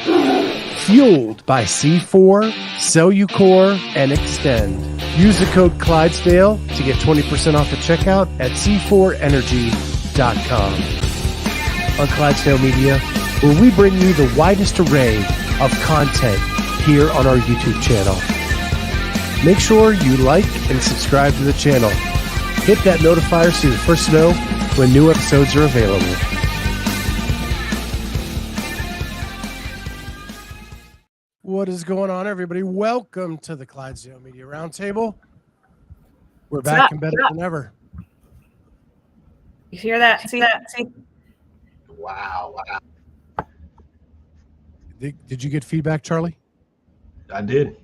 Fueled by C4, Cellucor, and Extend. Use the code Clydesdale to get 20% off at checkout at c4energy.com. On Clydesdale Media, where we bring you the widest array of content here on our YouTube channel. Make sure you like and subscribe to the channel. Hit that notifier so you're the first to know when new episodes are available. What is going on, everybody? Welcome to the Clydesdale Media Roundtable. We're back and better than ever. You hear that? See that? See? Wow. Did you get feedback, Charlie? I did.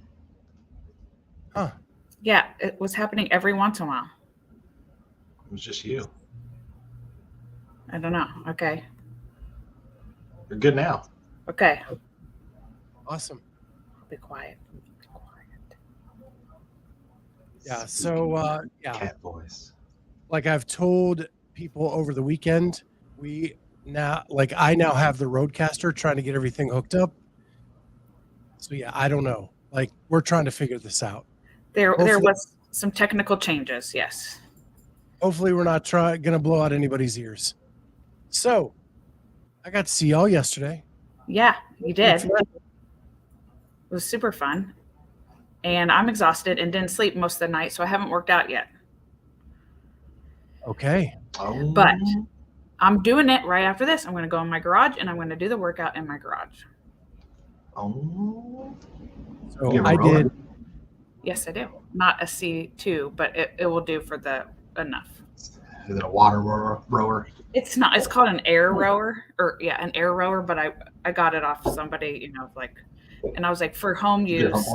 Huh. Yeah, it was happening every once in a while. It was just you. I don't know. Okay. You're good now. Okay. Awesome. Be quiet. Yeah, so, Cat voice. like I've told people over the weekend, I now have the Roadcaster trying to get everything hooked up. So, yeah, I don't know. Like, we're trying to figure this out. There was some technical changes, yes. Hopefully we're not going to blow out anybody's ears. So, I got to see y'all yesterday. Yeah, you did. It was super fun. And I'm exhausted and didn't sleep most of the night, so I haven't worked out yet. Okay. Oh. But I'm doing it right after this. I'm going to go in my garage, and I'm going to do the workout in my garage. Oh. So I did. Yes, I do. Not a C2, but it will do for enough. Is it a water rower? It's not. It's called an air rower, an air rower. But I got it off somebody, and I was like, for home use.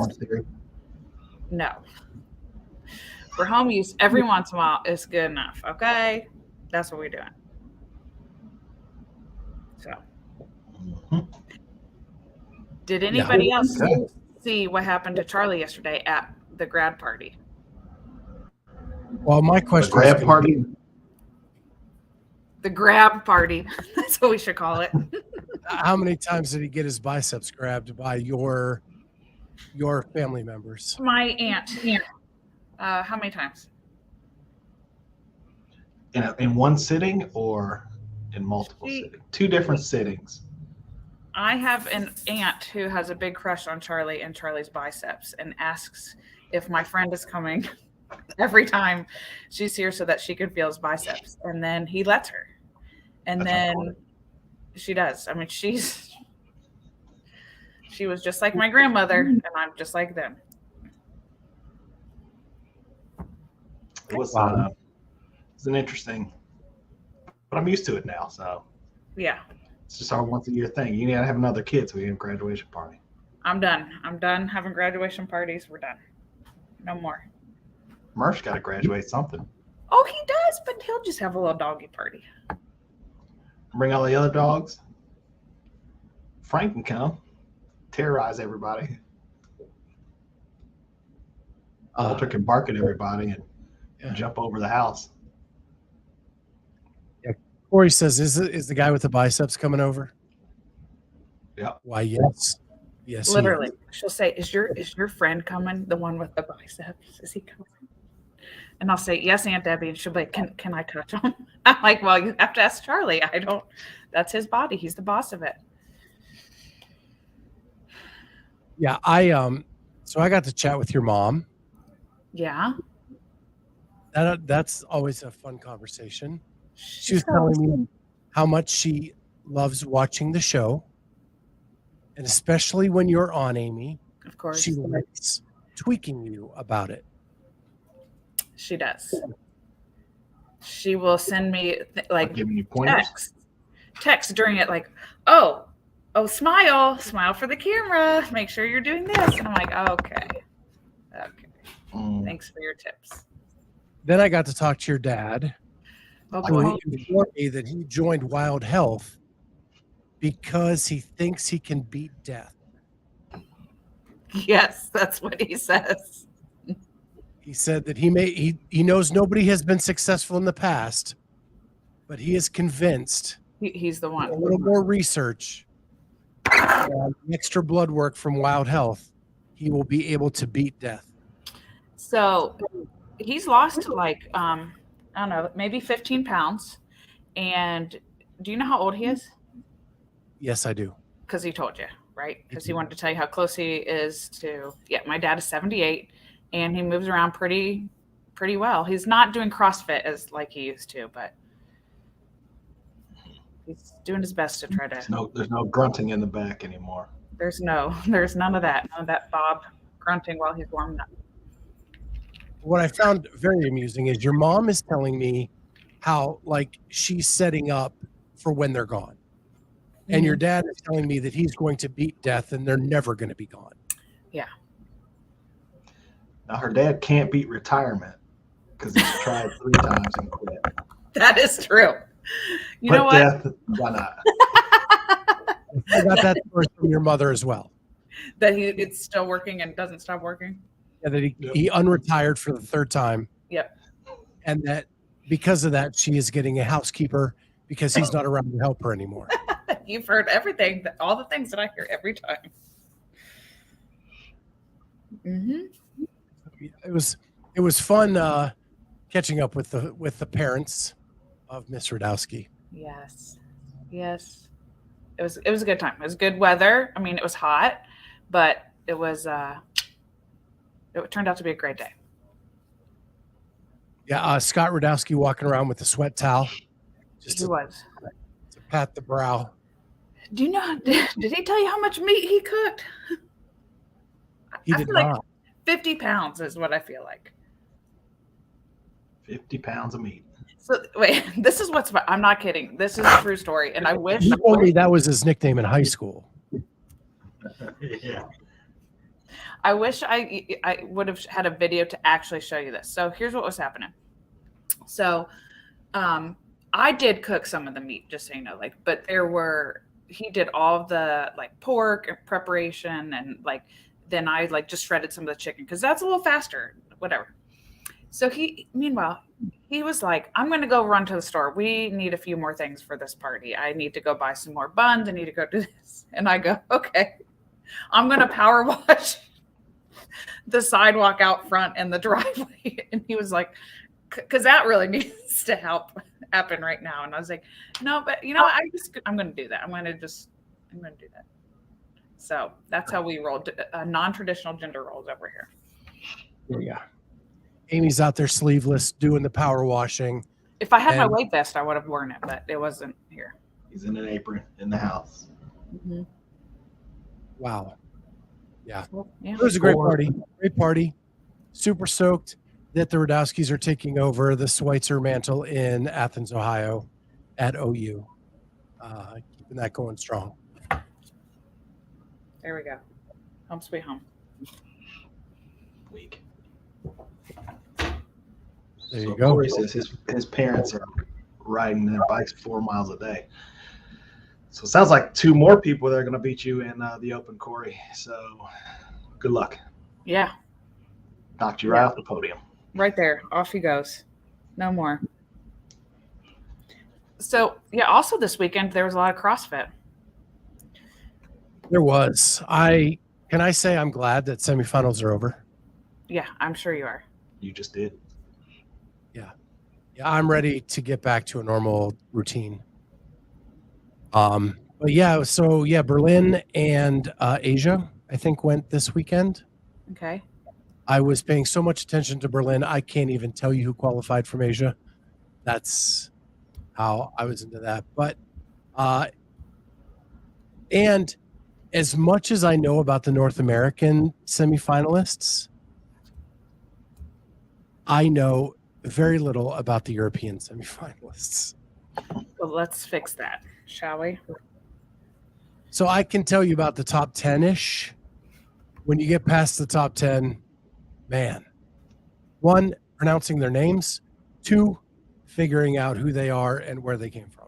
No. For home use, every once in a while is good enough. Okay, that's what we're doing. So, did anybody else see what happened to Charlie yesterday at the grad party? Well, my question the grad party. The grab party. That's what we should call it. How many times did he get his biceps grabbed by your family members? My aunt. How many times? In one sitting or in multiple sittings? Two different sittings. I have an aunt who has a big crush on Charlie and Charlie's biceps and asks if my friend is coming every time she's here so that she can feel his biceps. And then he lets her. And then she does. I mean, she was just like my grandmother, and I'm just like them. It was it's an interesting, but I'm used to it now. So yeah, it's just our once a year thing. You need to have another kid so we have a graduation party. I'm done. I'm done having graduation parties. We're done. No more. Murph's got to graduate something. Oh, he does, but he'll just have a little doggy party. Bring all the other dogs. Frank can come. Terrorize everybody. Walter can bark at everybody and jump over the house. Yeah, Cory says, "Is the guy with the biceps coming over?" Yeah. Why? Yes. Yes. Literally, she'll say, "Is your friend coming? The one with the biceps? Is he coming?" And I'll say, "Yes, Aunt Debbie." And she'll be like, "Can I touch him?" I'm like, "Well, you have to ask Charlie. I don't. That's his body. He's the boss of it." Yeah, so I got to chat with your mom. Yeah. That's always a fun conversation. She was telling me how much she loves watching the show, and especially when you're on, Amy. Of course. She likes tweaking you about it. She does. She will send me giving you pointers. Text during it, like, oh, smile for the camera. Make sure you're doing this. And I'm like, oh, okay. Thanks for your tips. Then I got to talk to your dad. Oh, He informed me that he joined Wild Health because he thinks he can beat death. Yes, that's what he says. He said that he knows nobody has been successful in the past, but he is convinced he's the one. A little more research Extra blood work from Wild Health, he will be able to beat death. So he's lost like I don't know, maybe 15 pounds. And do you know how old he is? Yes, I do. Because he told you, right? Because he wanted to tell you how close he is to. Yeah, my dad is 78, and he moves around pretty well. He's not doing CrossFit as like he used to, but he's doing his best to try to. There's no grunting in the back anymore. There's none of that. None of that Bob grunting while he's warming up. What I found very amusing is your mom is telling me how like she's setting up for when they're gone. And your dad is telling me that he's going to beat death and they're never going to be gone. Yeah. Now her dad can't beat retirement because he's tried 3 times and quit. That is true. You but know what? Death, why not? I got that story from your mother as well. That it's still working and doesn't stop working. Yeah, that he unretired for the 3rd time. Yep. And that because of that, she is getting a housekeeper because he's not around to help her anymore. You've heard everything, all the things that I hear every time. It was fun catching up with the parents of Miss Radowski. Yes. It was a good time. It was good weather. I mean, it was hot, but it was it turned out to be a great day. Yeah, Scott Radowski walking around with the sweat towel. He was. To pat the brow. Do you know? Did he tell you how much meat he cooked? He did not. Like 50 pounds is what I feel like. 50 pounds of meat. So wait, this is what's. I'm not kidding. This is a true story, and I wish. He told me that was his nickname in high school. Yeah. I wish I would have had a video to actually show you this. So here's what was happening. So, I did cook some of the meat, just so you know. Like, but he did all of the like pork and preparation, and like then I like just shredded some of the chicken because that's a little faster. Whatever. So meanwhile, he was like, I'm going to go run to the store. We need a few more things for this party. I need to go buy some more buns. I need to go do this. And I go, okay, I'm going to power wash the sidewalk out front and the driveway. And he was like, because that really needs to happen right now. And I was like, no, but you know, I'm going to do that. I'm going to do that. So that's how we rolled non-traditional gender roles over here. Yeah. Amy's out there sleeveless doing the power washing. If I had my weight vest, I would have worn it, but it wasn't here. He's in an apron in the house. Mm-hmm. Wow. Yeah. Well, yeah. It was a great party. Great party. Super stoked that the Radowskis are taking over the Schweitzer mantle in Athens, Ohio at OU. Keeping that going strong. There we go. Home sweet home. Week. There you go. Cory says his parents are riding their bikes 4 miles a day. So it sounds like 2 more people that are going to beat you in the Open, Cory. So good luck. Yeah. Knocked you right off the podium. Right there. Off he goes. No more. So, yeah, also this weekend, there was a lot of CrossFit. There was. Can I say I'm glad that semifinals are over? Yeah, I'm sure you are. You just did. Yeah, I'm ready to get back to a normal routine. But yeah, so yeah, Berlin and Asia, I think, went this weekend. Okay. I was paying so much attention to Berlin, I can't even tell you who qualified from Asia. That's how I was into that. But and as much as I know about the North American semifinalists, I know very little about the European semifinalists. Well, let's fix that, shall we? So I can tell you about the top 10-ish. When you get past the top 10, man, 1, pronouncing their names, 2, figuring out who they are and where they came from.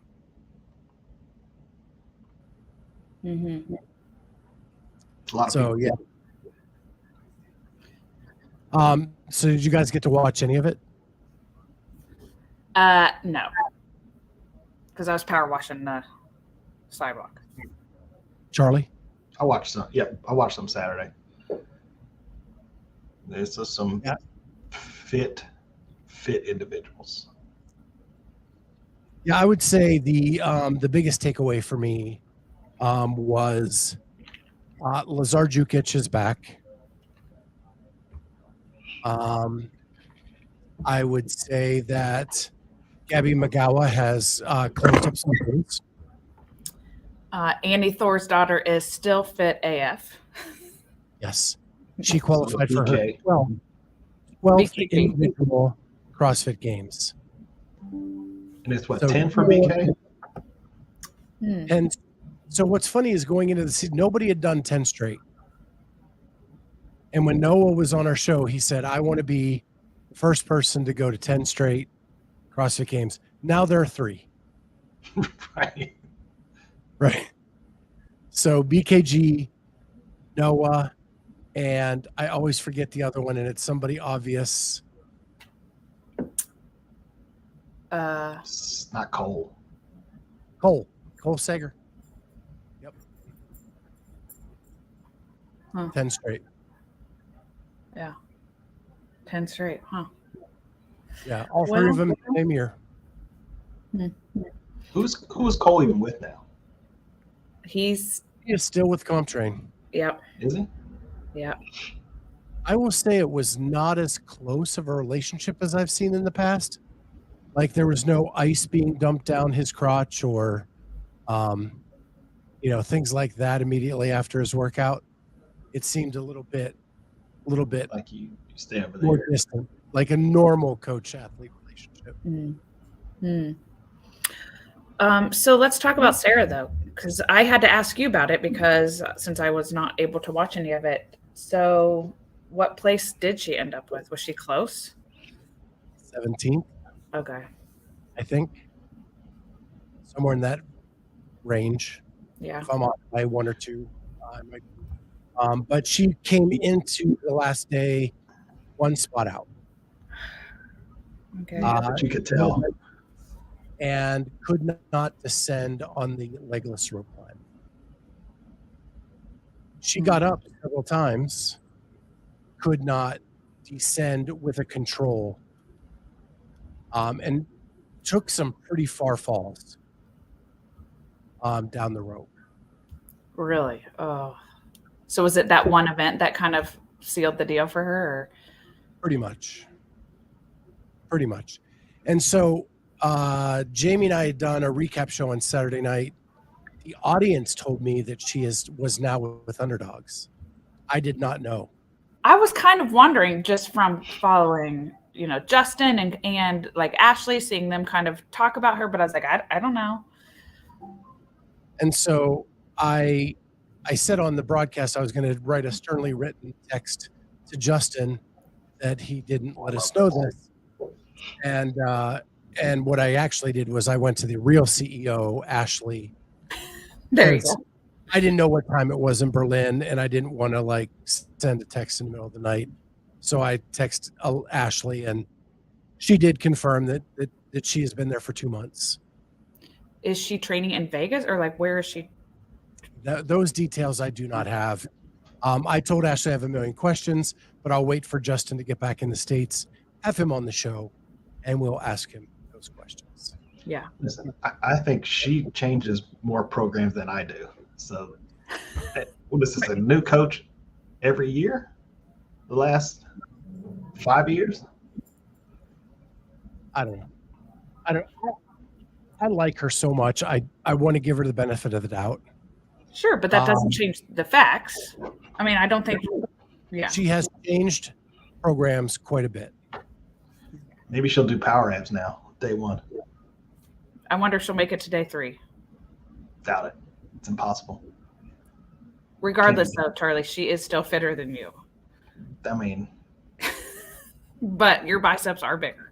Mm-hmm. A lot of So, people. yeah. So did you guys get to watch any of it? No. Because I was power washing the sidewalk. Charlie? I watched some. Yep, I watched them Saturday. There's just some fit individuals. Yeah, I would say the biggest takeaway for me was Lazar Jukic is back. I would say that Gabby McGowan has cleansed up some things. Andy Thor's daughter is still fit AF. Yes, she qualified for her BK. 12th BK. individual CrossFit Games. And it's what, So 10 for BK? And so what's funny is going into the season, nobody had done 10 straight. And when Noah was on our show, he said, I want to be the first person to go to 10 straight CrossFit Games. Now there are 3. Right. So BKG, Noah, and I always forget the other one, and it's somebody obvious. It's not Cole. Cole Sager. Yep. 10 straight. Yeah. 10 straight, huh? Yeah, all 3 of them in the same year. Who's Cole even with now? He is still with CompTrain. Yep. Is he? Yep. I will say it was not as close of a relationship as I've seen in the past. Like there was no ice being dumped down his crotch or, things like that immediately after his workout. It seemed a little bit Like you stay over more there. distant, like a normal coach-athlete relationship. So let's talk about Sarah, though, because I had to ask you about it because since I was not able to watch any of it. So what place did she end up with? Was she close? 17th, Okay. I think. Somewhere in that range. Yeah. If I'm off by 1 or 2. I might. But she came into the last day 1 spot out. Okay. But you could tell. And could not descend on the legless rope climb. She got up several times, could not descend with a control, and took some pretty far falls down the rope. Really? Oh. So was it that one event that kind of sealed the deal for her? Or? Pretty much. And so Jamie and I had done a recap show on Saturday night. The audience told me that she was now with Underdogs. I did not know. I was kind of wondering just from following, Justin and like Ashley, seeing them kind of talk about her, but I was like, I don't know. And so I said on the broadcast I was going to write a sternly written text to Justin that he didn't let us know this. And what I actually did was I went to the real CEO, Ashley. There you go. I didn't know what time it was in Berlin, and I didn't want to send a text in the middle of the night. So I texted Ashley, and she did confirm that she has been there for 2 months. Is she training in Vegas or where is she? Those details I do not have. I told Ashley I have a million questions, but I'll wait for Justin to get back in the States, have him on the show, and we'll ask him those questions. Yeah. Listen, I think she changes more programs than I do. So, this is a new coach every year, the last 5 years. I don't know. I like her so much. I want to give her the benefit of the doubt. Sure, but that doesn't change the facts. I mean, I don't think. Yeah. She has changed programs quite a bit. Maybe she'll do power abs now, day 1. I wonder if she'll make it to day 3. Doubt it. It's impossible. Regardless, though, Charlie, she is still fitter than you. I mean, but your biceps are bigger.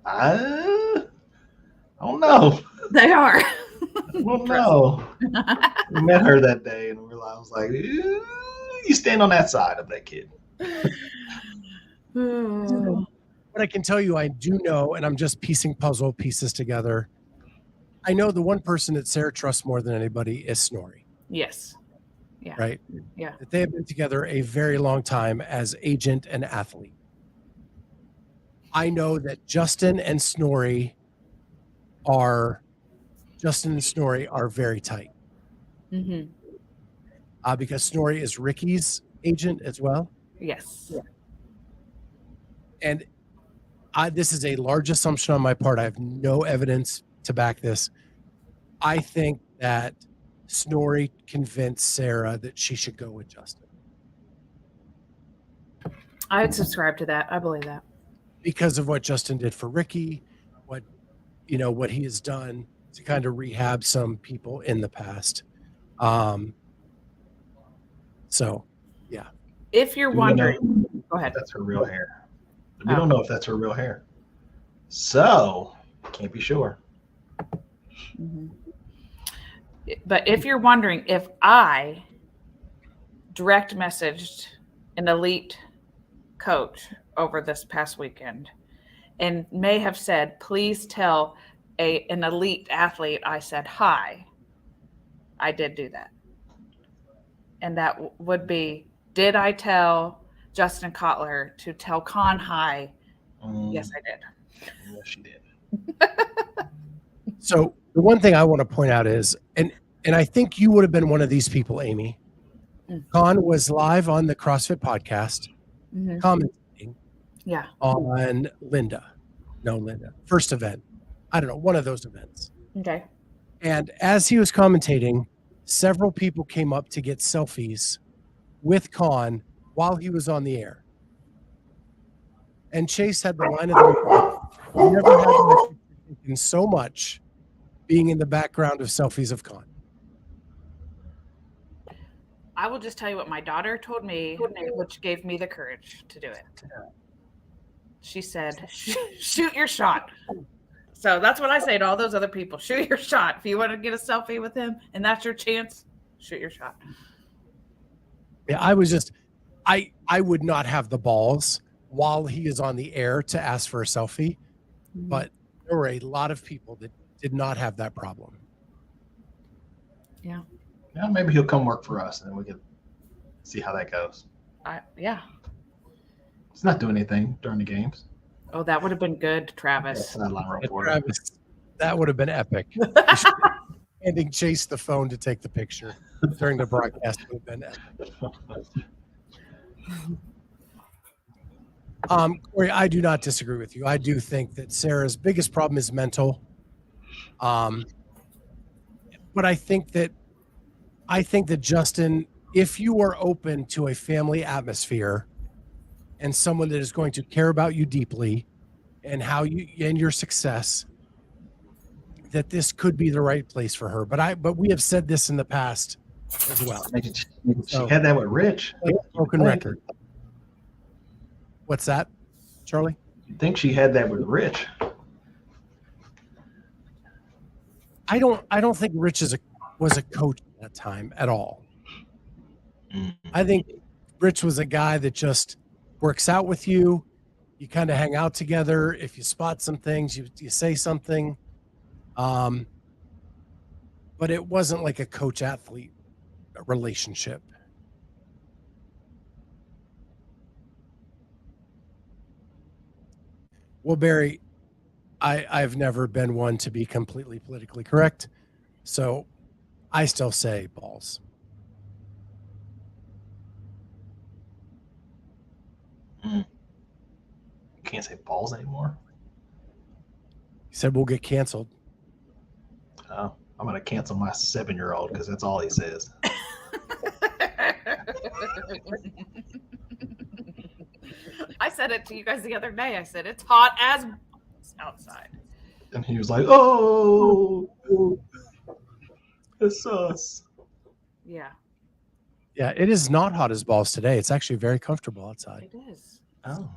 I don't know. They are. I don't know. We met her that day, and I was like, "You stand on that side of that kid." But I can tell you, I do know, and I'm just piecing puzzle pieces together. I know the one person that Sarah trusts more than anybody is Snorri. Yes. Yeah. right? Yeah. That they have been together a very long time as agent and athlete. I know that Justin and Snorri are very tight. Mm-hmm. Because Snorri is Ricky's agent as well. Yes. Yeah. And this is a large assumption on my part. I have no evidence to back this. I think that Snorri convinced Sarah that she should go with Justin. I would subscribe to that. I believe that. Because of what Justin did for Ricky, what he has done to kind of rehab some people in the past. So, yeah. If you're wondering, go ahead. That's her real hair. We don't know if that's her real hair. So, can't be sure. Mm-hmm. But if you're wondering if I direct messaged an elite coach over this past weekend and may have said, please tell an elite athlete I said hi, I did do that. And that would be, did I tell Justin Kotler to tell Con hi? Yes, I did. Yes, you did. So the one thing I want to point out is, and I think you would have been one of these people, Amy. Con was live on the CrossFit podcast, commenting on Linda. First event. I don't know, one of those events. Okay. And as he was commentating, several people came up to get selfies with Con while he was on the air. And Chase had the line of the week. Never had so much being in the background of selfies of Con. I will just tell you what my daughter told me, which gave me the courage to do it. She said, shoot your shot. So that's what I say to all those other people. Shoot your shot. If you want to get a selfie with him and that's your chance, shoot your shot. Yeah, I would not have the balls while he is on the air to ask for a selfie, but there were a lot of people that did not have that problem. Yeah. Yeah, maybe he'll come work for us and we can see how that goes. Yeah. He's not doing anything during the games. Oh, that would have been good, Travis. Travis, that would have been epic. Handing Chase the phone to take the picture during the broadcast would have been epic. Cory, I do not disagree with you. I do think that Sarah's biggest problem is mental. But I think that Justin, if you are open to a family atmosphere and someone that is going to care about you deeply and how you and your success, that this could be the right place for her. But we have said this in the past as well. She had that with Rich. Broken record. What's that, Charlie? You think she had that with Rich? I don't think Rich was a coach at that time at all. I think Rich was a guy that just works out with you. You kind of hang out together. If you spot some things, you say something. But it wasn't like a coach-athlete relationship. Well, Barry, I've never been one to be completely politically correct, so I still say balls. You can't say balls anymore. He said we'll get canceled. Oh, I'm going to cancel my 7-year-old because that's all he says. I said it to you guys the other day. I said, it's hot as outside. And he was like, oh, it's us. Yeah. Yeah, it is not hot as balls today. It's actually very comfortable outside. It is. Oh.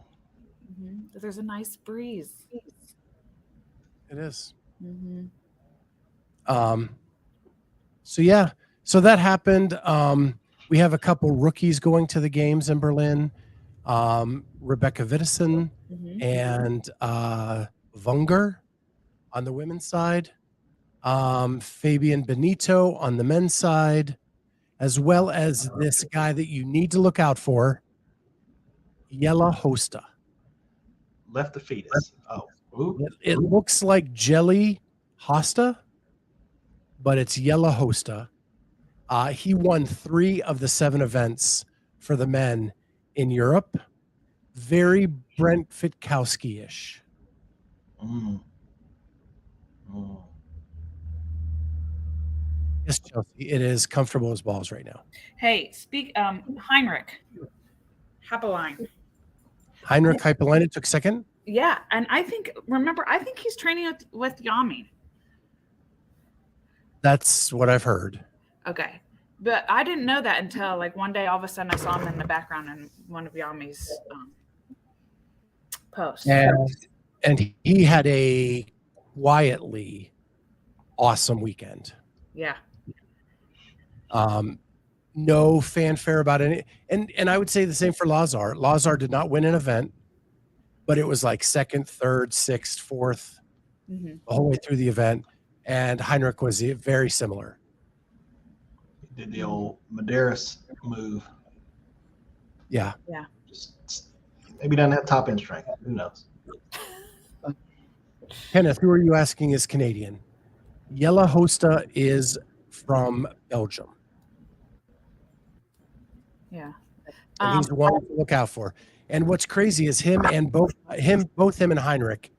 Mm-hmm. There's a nice breeze. It is. Mm-hmm. So that happened. We have a couple rookies going to the games in Berlin. Rebecca Wittison and Wunger on the women's side. Fabian Benito on the men's side. as well as this guy that you need to look out for, Yella Hosta. Left the fetus. Oh, ooh. It looks like Jelly Hosta, but it's Yella Hosta. He won 3 of the 7 events for the men in Europe. Very Brent Fitkowski-ish. Mm. Mm. Yes, Chelsea, it is comfortable as balls right now. Hey, Heinrich Hapeline. Heinrich Hypolainen took second. Yeah, and I think he's training with Yami. That's what I've heard. Okay. But I didn't know that until like one day all of a sudden I saw him in the background in one of Yami's posts. And he had a quietly awesome weekend. Yeah. No fanfare about any, and I would say the same for Lazar. Lazar did not win an event, but it was like 2nd, 3rd, 6th, 4th, the whole way through the event. And Heinrich was very similar. He did the old Medeiros move. Yeah. Yeah. Just maybe doesn't have top end strength. Who knows? Kenneth, who are you asking is Canadian? Yella Hosta is from Belgium. Yeah. And he's one to look out for. And what's crazy is both him and Heinrich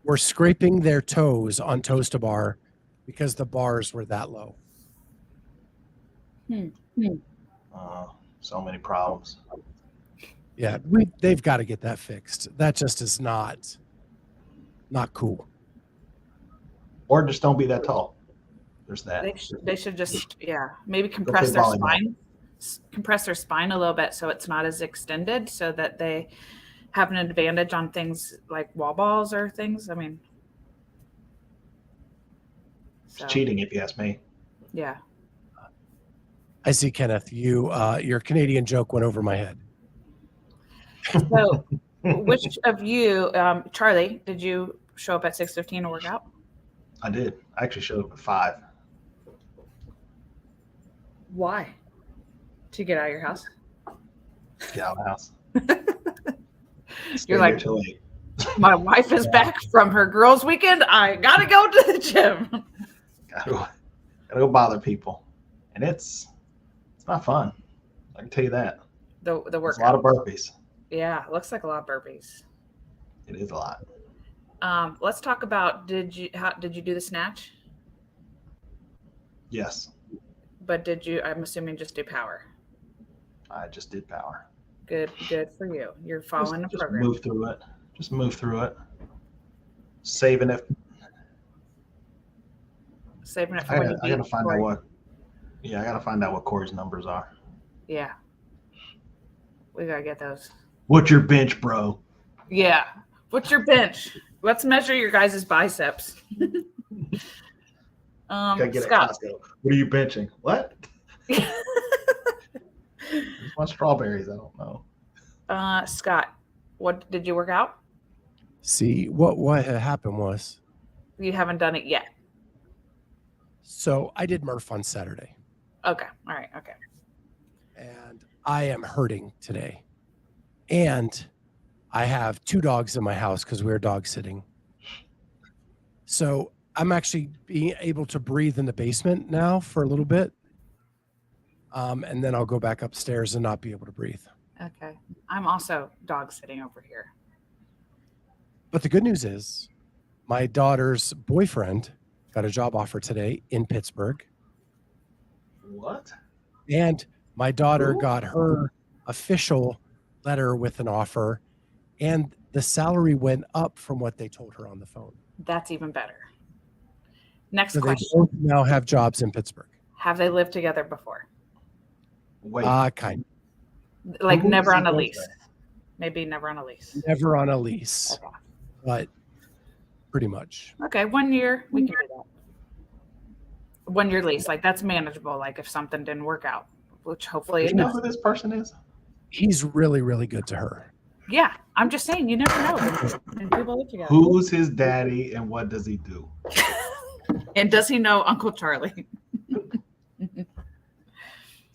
were scraping their toes on Toes to Bar because the bars were that low. So many problems. Yeah, they've got to get that fixed. That just is not cool. Or just don't be that tall. There's that. They should just maybe compress their spine. Compress their spine a little bit so it's not as extended so that they have an advantage on things like wall balls or things. I mean, it's cheating if you ask me. Yeah. I see, Kenneth. Your Canadian joke went over my head. So, which of you, Charlie, did you show up at 6:15 to work out? I did. I actually showed up at 5. Why? To get out of your house? Get out of the house. You're like, my wife is back from her girls' weekend. I gotta go to the gym. Gotta go bother people, and it's not fun. I can tell you that. The workout. It's a lot of burpees. Yeah, it looks like a lot of burpees. It is a lot. Let's talk about did you do the snatch? Yes. But did you? I'm assuming just do power. I just did power. Good for you. You're following the program. Just move through it. Saving it. Saving it for I gotta find out what. Yeah, I gotta find out what Cory's numbers are. Yeah. We gotta get those. What's your bench, bro? Yeah. What's your bench? Let's measure your guys' biceps. Gotta get Scott. at Costco. What are you benching? What? Just want strawberries. I don't know. Scott, what did you work out? See, what had happened was, You haven't done it yet. so I did Murph on Saturday, Okay. All right. Okay. and I am hurting today. And I have 2 dogs in my house because we're dog sitting. So I'm actually being able to breathe in the basement now for a little bit. And then I'll go back upstairs and not be able to breathe. Okay. I'm also dog sitting over here. But the good news is my daughter's boyfriend got a job offer today in Pittsburgh. What? And my daughter got her official letter with an offer, and the salary went up from what they told her on the phone. That's even better. Next So question. they both now have jobs in Pittsburgh. Have they lived together before? Wait. Kind of. Like Who never does on he a go lease. with? Maybe never on a lease. Never on a lease, Okay. but pretty much. Okay. 1 year. We can do that. 1 year lease. Like that's manageable. Like if something didn't work out, which hopefully Do it you know does. who this person is? He's really, really good to her. Yeah. I'm just saying, you never know when people live together. Who's his daddy and what does he do? And does he know Uncle Charlie?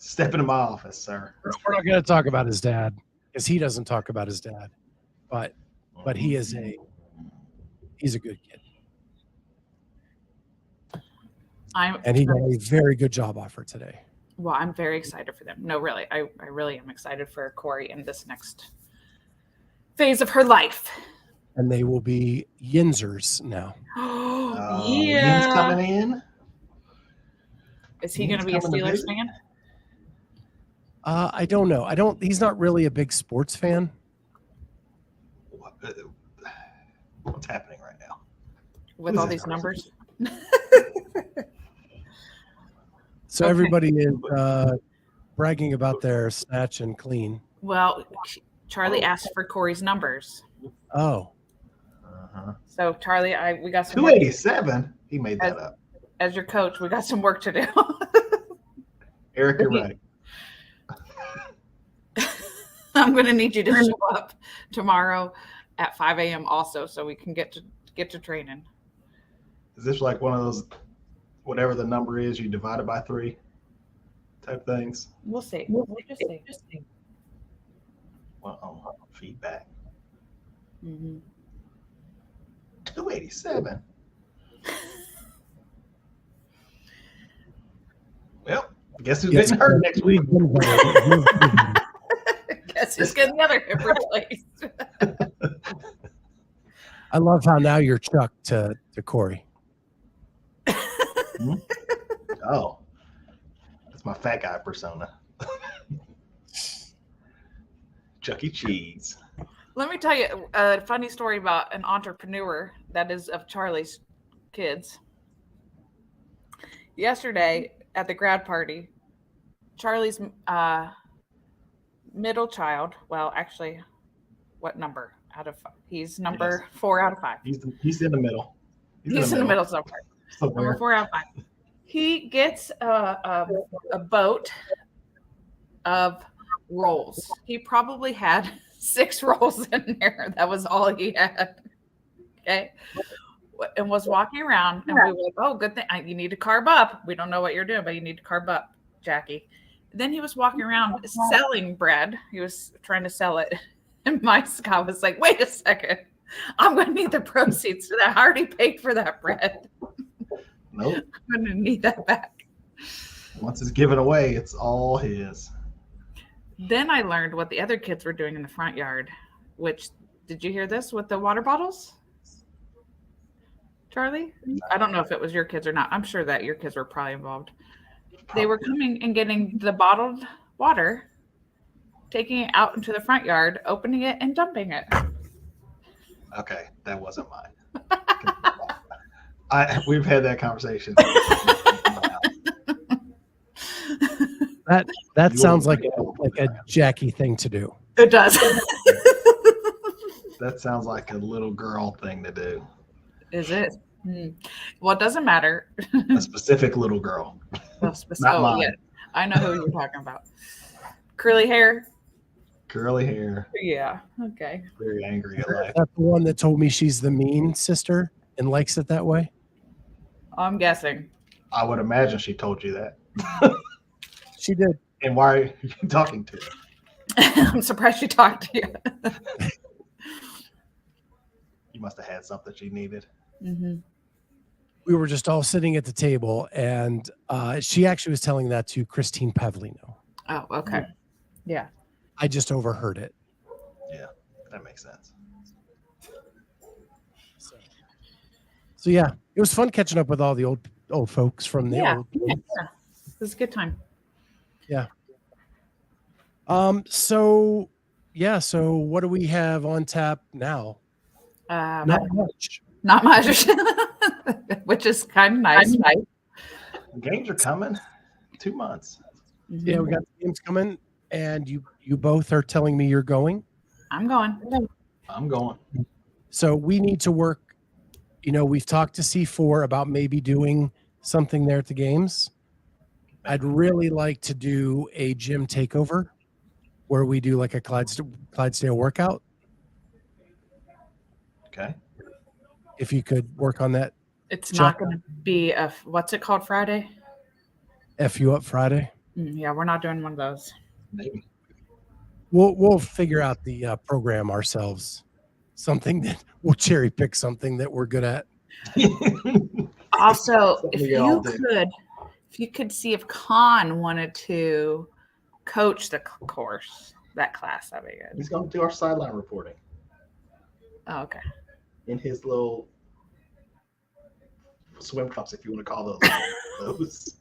Step into my office, sir. We're not going to talk about his dad because he doesn't talk about his dad, but he's a good kid. And he got a very good job offer today. Well, I'm very excited for them. No, really, I really am excited for Cory in this next phase of her life. And they will be Yinzers now. Yeah. He's coming in. Is he going to be a Steelers fan? I don't know. He's not really a big sports fan. What's happening right now? With all these numbers? So everybody is bragging about their snatch and clean. Well, Charlie asked for Cory's numbers. Oh. So Charlie, we got some 287. He made that up. As your coach, we got some work to do. Eric, you're ready. I'm going to need you to show up tomorrow at 5 a.m. also, so we can get to training. Is this like one of those, whatever the number is, you divide it by 3 type things? We'll see. We'll just see. Well, feedback. Mm-hmm. 287. Well, guess who's getting hurt next week? Guess who's getting the other hip replaced? I love how now you're Chuck to Cory. Oh, that's my fat guy persona. Chuck E. Cheese. Let me tell you a funny story about an entrepreneur that is of Charlie's kids. Yesterday at the grad party, Charlie's middle child, well, actually, what number out of 5? He's number 4 out of 5. He's in the middle. He's in the middle somewhere. Number 4 out of 5. He gets a boat of rolls. He probably had 6 rolls in there. That was all he had. Okay. And was walking around, and we were like, oh, good thing. You need to carb up. We don't know what you're doing, but you need to carb up, Jackie. Then he was walking around selling bread. He was trying to sell it. And my Scott was like, wait a second. I'm going to need the proceeds for that. I already paid for that bread. Nope. I'm going to need that back. Once it's given away, it's all his. Then I learned what the other kids were doing in the front yard, which, did you hear this with the water bottles? Charlie? I don't know if it was your kids or not. I'm sure that your kids were probably involved. They were coming and getting the bottled water, taking it out into the front yard, opening it, and dumping it. Okay, that wasn't mine. We've had that conversation. That sounds like a Jackie thing to do. It does. That sounds like a little girl thing to do. Is it? Well, it doesn't matter. A specific little girl. Not mine. Yeah. I know who you're talking about. Curly hair. Curly hair. Yeah. Okay. Very angry at life. That's the one that told me she's the mean sister and likes it that way? I'm guessing. I would imagine she told you that. She did. And why are you talking to her? I'm surprised she talked to you. You must have had something she needed. Mm-hmm. We were just all sitting at the table, and she actually was telling that to Christine Pavlino. Oh, okay. Yeah. I just overheard it. Yeah, that makes sense. So yeah, it was fun catching up with all the old folks from the old. Yeah. It was a good time. Yeah. So what do we have on tap now? Not much. Not much. Which is kind of nice. Games are coming. 2 months. Yeah, we got the games coming, and you both are telling me you're going. I'm going. I'm going. So we need to work. We've talked to C4 about maybe doing something there at the games. I'd really like to do a gym takeover where we do like a Clydesdale workout. Okay. If you could work on that. It's not going to be what's it called, Friday? F you up Friday. Yeah, we're not doing one of those. Maybe. We'll figure out the program ourselves. Something that we'll cherry pick something that we're good at. Also, Something if we all do. you could see if Khan wanted to coach the course, that class, that'd be good. He's going to do our sideline reporting Oh, okay. in his little swim cups, if you want to call those.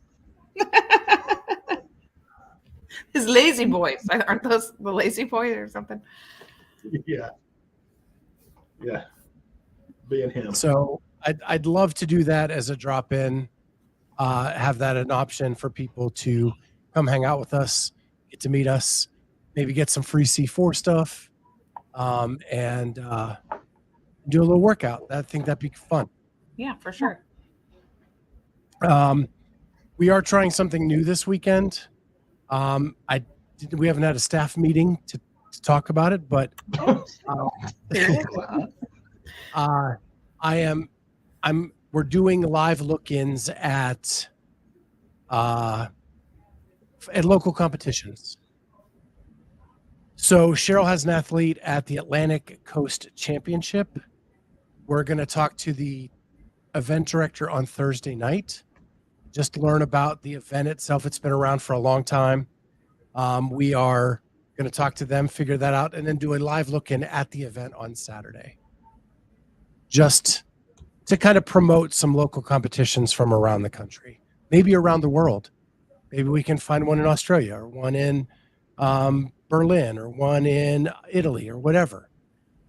His lazy boys. Aren't those the lazy boys or something? Yeah. Being him. So I'd love to do that as a drop-in, have that an option for people to come hang out with us, get to meet us, maybe get some free C4 stuff, and do a little workout. I think that'd be fun. Yeah, for sure. We are trying something new this weekend. We haven't had a staff meeting to talk about it, but we're doing live look-ins at local competitions. So Cheryl has an athlete at the Atlantic Coast Championship. We're going to talk to the event director on Thursday night, just learn about the event itself. It's been around for a long time. We are going to talk to them, figure that out, and then do a live look-in at the event on Saturday. Just to kind of promote some local competitions from around the country, maybe around the world. Maybe we can find one in Australia or one in Berlin or one in Italy or whatever.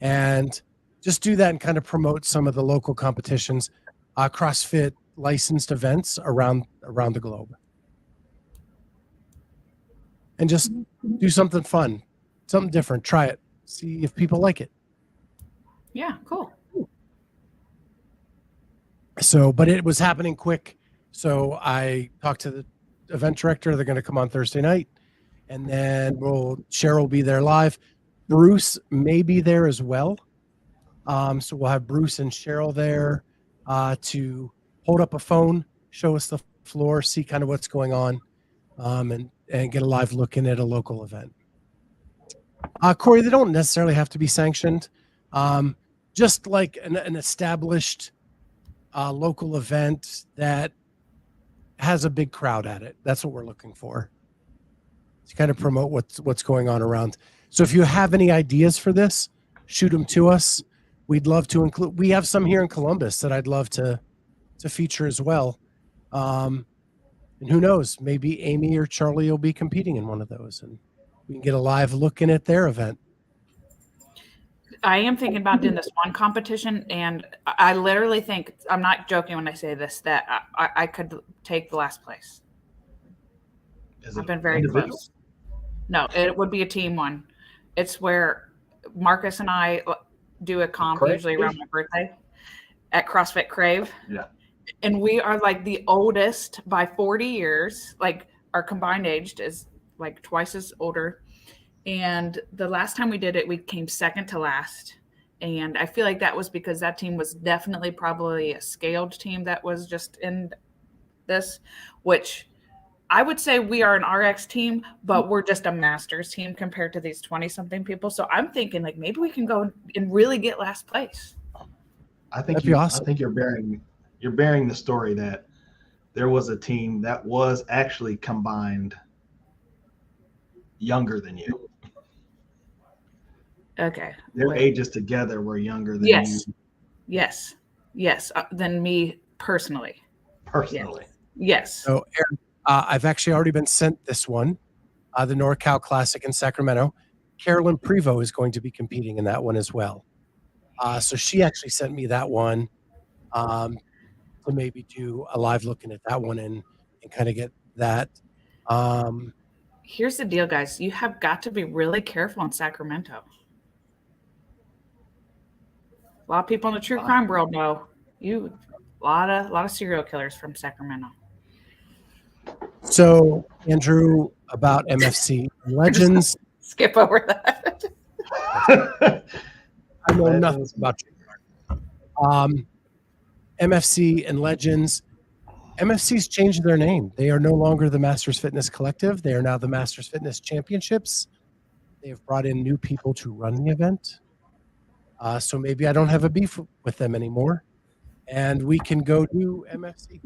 And just do that and kind of promote some of the local competitions, CrossFit licensed events around the globe. And just do something fun, something different. Try it. See if people like it. Yeah, cool. So, but it was happening quick. So I talked to the event director. They're going to come on Thursday night. And then Cheryl will be there live. Bruce may be there as well. So we'll have Bruce and Cheryl there to hold up a phone, show us the floor, see kind of what's going on, and get a live look in at a local event. Cory, they don't necessarily have to be sanctioned. Just like an established local event that has a big crowd at it. That's what we're looking for. To kind of promote what's going on around. So if you have any ideas for this, shoot them to us. We'd love to include. We have some here in Columbus that I'd love to feature as well. And who knows? Maybe Amy or Charlie will be competing in one of those, and we can get a live look in at their event. I am thinking about doing this one competition, and I literally think, I'm not joking when I say this, that I could take the last place. I've been very close. No, it would be a team one. It's where Marcus and I do a comp usually around my birthday at CrossFit Crave. Yeah. And we are like the oldest by 40 years. Like our combined age is like twice as older. And the last time we did it, we came second to last. And I feel like that was because that team was definitely probably a scaled team that was just in this, which I would say we are an RX team, but we're just a masters team compared to these 20-something people. So I'm thinking like maybe we can go and really get last place. I think That'd be awesome. I think you're bearing the story that there was a team that was actually combined younger than you. Okay. Their ages together were younger than you. Yes. Than me personally. Yes. So, Aaron, I've actually already been sent this one, the NorCal Classic in Sacramento. Carolyn Prevost is going to be competing in that one as well. So she actually sent me that one to maybe do a live looking at that one and kind of get that. Here's the deal, guys. You have got to be really careful in Sacramento. A lot of people in the true crime world know a lot of serial killers from Sacramento. So, Andrew, about MFC Legends. Skip over that. I know nothing about you. MFC and Legends. MFC's changed their name. They are no longer the Masters Fitness Collective. They are now the Masters Fitness Championships. They have brought in new people to run the event. So maybe I don't have a beef with them anymore. And we can go to MFC.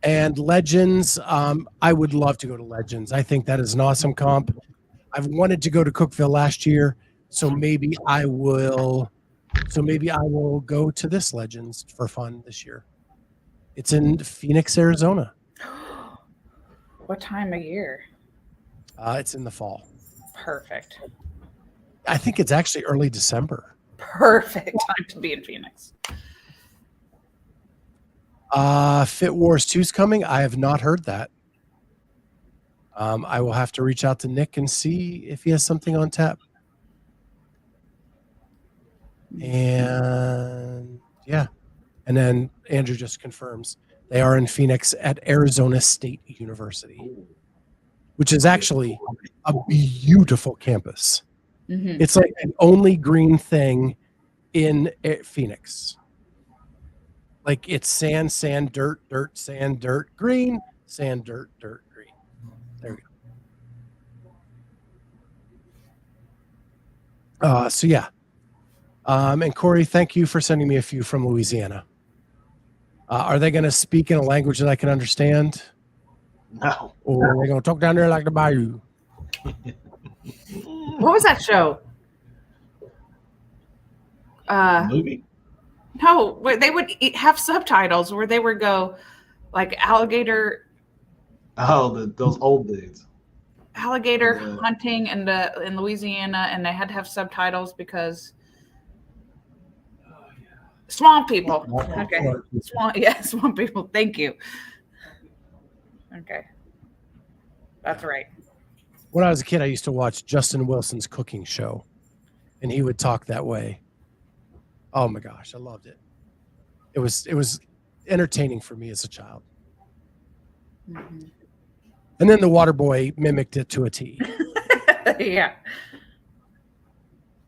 And Legends, I would love to go to Legends. I think that is an awesome comp. I've wanted to go to Cookeville last year, so maybe I will go to this Legends for fun this year. It's in Phoenix, Arizona. What time of year? It's in the fall. Perfect. I think it's actually early December. Perfect time to be in Phoenix. Fit Wars 2's coming. I have not heard that. I will have to reach out to Nick and see if he has something on tap. And yeah. And then Andrew just confirms they are in Phoenix at Arizona State University, which is actually a beautiful campus. Mm-hmm. It's like the only green thing in Phoenix. Like it's sand, sand, dirt, dirt, sand, dirt, green, sand, dirt, dirt, green. There we go. So yeah. And Cory, thank you for sending me a few from Louisiana. Are they going to speak in a language that I can understand? No. Or are they going to talk down there like the bayou? What was that show? Movie? No, where they would have subtitles where they would go like alligator Oh, those old dudes. alligator Yeah. hunting in Louisiana, and they had to have subtitles because swamp people. Okay, swamp people. Thank you. Okay, that's right. When I was a kid, I used to watch Justin Wilson's cooking show, and he would talk that way. Oh my gosh, I loved it. It was entertaining for me as a child. Mm-hmm. And then the Water Boy mimicked it to a T. Yeah.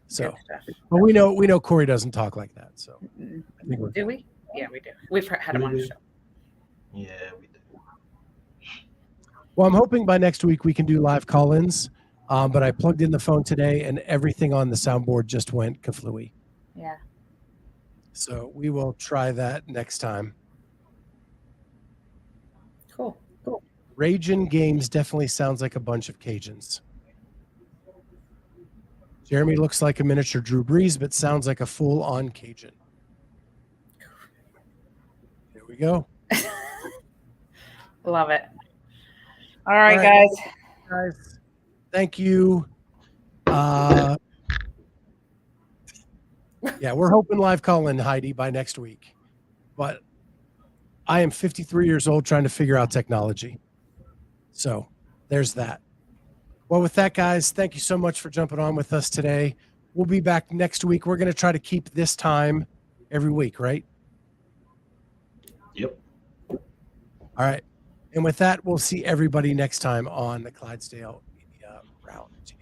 So, but we know Cory doesn't talk like that. So, I think we're Do we? Yeah, we do. We've had him on the show. Yeah, we do. Well, I'm hoping by next week we can do live call-ins. But I plugged in the phone today, and everything on the soundboard just went kaflooey. Yeah. So we will try that next time. Cool. Ragin' Games definitely sounds like a bunch of Cajuns. Jeremy looks like a miniature Drew Brees, but sounds like a full-on Cajun. There we go. Love it. All right, guys. Thank you. Yeah, we're hoping live call-in, Heidi, by next week. But I am 53 years old trying to figure out technology. So there's that. Well, with that, guys, thank you so much for jumping on with us today. We'll be back next week. We're going to try to keep this time every week, right? Yep. All right. And with that, we'll see everybody next time on the Clydesdale Media Roundtable.